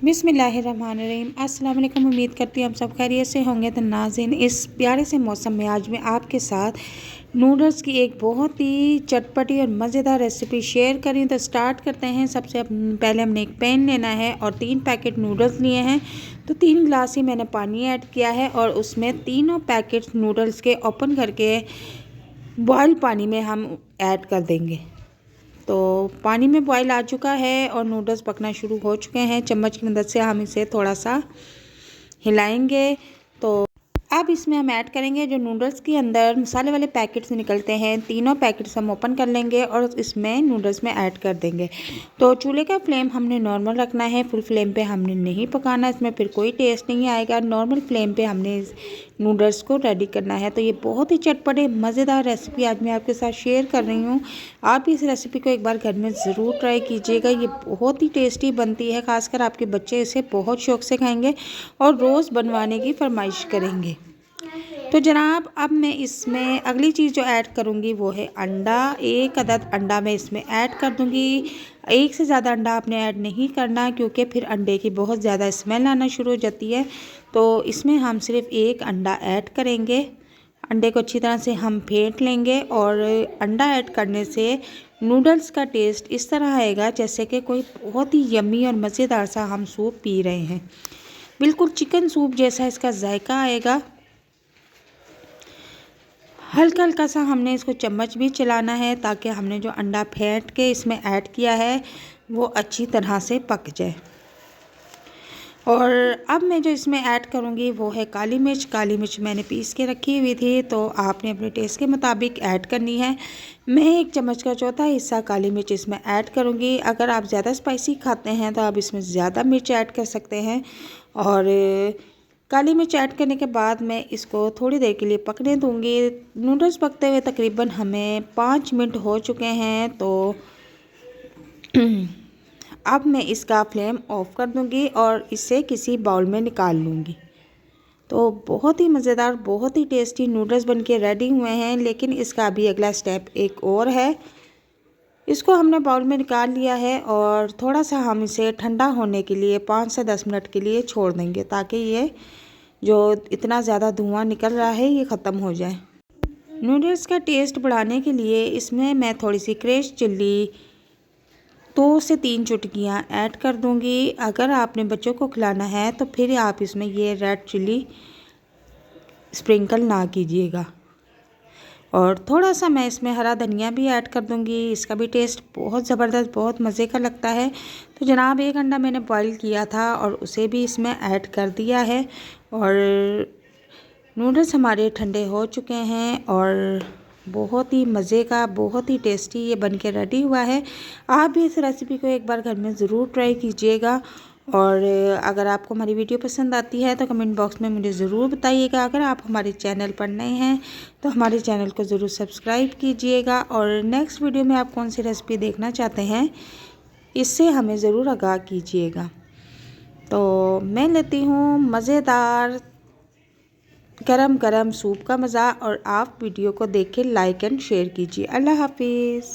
बिस्मिल्लाहिर्रहमानिर्रहीम। अस्सलाम वालेकुम। उम्मीद करती हूँ हम सब खैरियत से होंगे। तो नाज़रीन, इस प्यारे से मौसम में आज मैं आपके साथ नूडल्स की एक बहुत ही चटपटी और मज़ेदार रेसिपी शेयर करें। तो स्टार्ट करते हैं। सबसे पहले हमने एक पैन लेना है और 3 पैकेट नूडल्स लिए हैं। तो 3 गिलास ही मैंने पानी ऐड किया है और उसमें तीनों पैकेट नूडल्स के ओपन करके बॉयल पानी में हम ऐड कर देंगे। तो पानी में बॉईल आ चुका है और नूडल्स पकना शुरू हो चुके हैं। चम्मच की मदद से हम इसे थोड़ा सा हिलाएंगे। तो अब इसमें हम ऐड करेंगे जो नूडल्स के अंदर मसाले वाले पैकेट्स निकलते हैं। तीनों पैकेट्स हम ओपन कर लेंगे और इसमें नूडल्स में ऐड कर देंगे। तो चूल्हे का फ्लेम हमने नॉर्मल रखना है, फुल फ्लेम पे हमने नहीं पकाना। इसमें फिर कोई टेस्ट नहीं आएगा। नॉर्मल फ्लेम पे हमने नूडल्स को रेडी करना है। तो ये बहुत ही चटपटे मज़ेदार रेसिपी आज मैं आपके साथ शेयर कर रही हूँ। आप इस रेसिपी को एक बार घर में ज़रूर ट्राई कीजिएगा। ये बहुत ही टेस्टी बनती है। खासकर आपके बच्चे इसे बहुत शौक़ से खाएंगे और रोज़ बनवाने की फरमाइश करेंगे। तो जनाब, अब मैं इसमें अगली चीज़ जो ऐड करूँगी वो है अंडा। 1 अदद अंडा मैं इसमें ऐड कर दूँगी। 1 से ज़्यादा अंडा आपने ऐड नहीं करना, क्योंकि फिर अंडे की बहुत ज़्यादा स्मेल आना शुरू हो जाती है। तो इसमें हम सिर्फ 1 अंडा ऐड करेंगे। अंडे को अच्छी तरह से हम फेंट लेंगे और अंडा ऐड करने से नूडल्स का टेस्ट इस तरह आएगा जैसे कि कोई बहुत ही यम्मी और मज़ेदार सा हम सूप पी रहे हैं। बिल्कुल चिकन सूप जैसा इसका जायका आएगा। हल्का हल्का सा हमने इसको चम्मच भी चलाना है ताकि हमने जो अंडा फेंट के इसमें ऐड किया है वो अच्छी तरह से पक जाए। और अब मैं जो इसमें ऐड करूँगी वो है काली मिर्च। काली मिर्च मैंने पीस के रखी हुई थी, तो आपने अपने टेस्ट के मुताबिक ऐड करनी है। मैं 1 चम्मच का चौथा हिस्सा काली मिर्च इसमें ऐड करूँगी। अगर आप ज़्यादा स्पाइसी खाते हैं तो आप इसमें ज़्यादा मिर्च ऐड कर सकते हैं। और काली मिर्च ऐड करने के बाद मैं इसको थोड़ी देर के लिए पकने दूँगी। नूडल्स पकते हुए तकरीबन हमें 5 मिनट हो चुके हैं। तो अब मैं इसका फ्लेम ऑफ कर दूंगी और इसे किसी बाउल में निकाल लूँगी। तो बहुत ही मज़ेदार, बहुत ही टेस्टी नूडल्स बनके रेडी हुए हैं। लेकिन इसका अभी अगला स्टेप एक और है। इसको हमने बाउल में निकाल लिया है और थोड़ा सा हम इसे ठंडा होने के लिए 5 से 10 मिनट के लिए छोड़ देंगे, ताकि ये जो इतना ज़्यादा धुआं निकल रहा है ये ख़त्म हो जाए। नूडल्स का टेस्ट बढ़ाने के लिए इसमें मैं थोड़ी सी क्रश चिल्ली 2 से 3 चुटकियाँ ऐड कर दूंगी। अगर आपने बच्चों को खिलाना है तो फिर आप इसमें ये रेड चिल्ली स्प्रिंकल ना कीजिएगा। और थोड़ा सा मैं इसमें हरा धनिया भी ऐड कर दूंगी। इसका भी टेस्ट बहुत ज़बरदस्त, बहुत मज़े का लगता है। तो जनाब, 1 अंडा मैंने बॉईल किया था और उसे भी इसमें ऐड कर दिया है। और नूडल्स हमारे ठंडे हो चुके हैं और बहुत ही मज़े का, बहुत ही टेस्टी ये बनके रेडी हुआ है। आप भी इस रेसिपी को एक बार घर में ज़रूर ट्राई कीजिएगा। और अगर आपको हमारी वीडियो पसंद आती है तो कमेंट बॉक्स में मुझे ज़रूर बताइएगा। अगर आप हमारे चैनल पर नए हैं तो हमारे चैनल को ज़रूर सब्सक्राइब कीजिएगा। और नेक्स्ट वीडियो में आप कौन सी रेसिपी देखना चाहते हैं इससे हमें ज़रूर आगाह कीजिएगा। तो मैं लेती हूँ मज़ेदार गरम गरम सूप का मज़ा, और आप वीडियो को देख के लाइक एंड शेयर कीजिए। अल्लाह हाफिज़।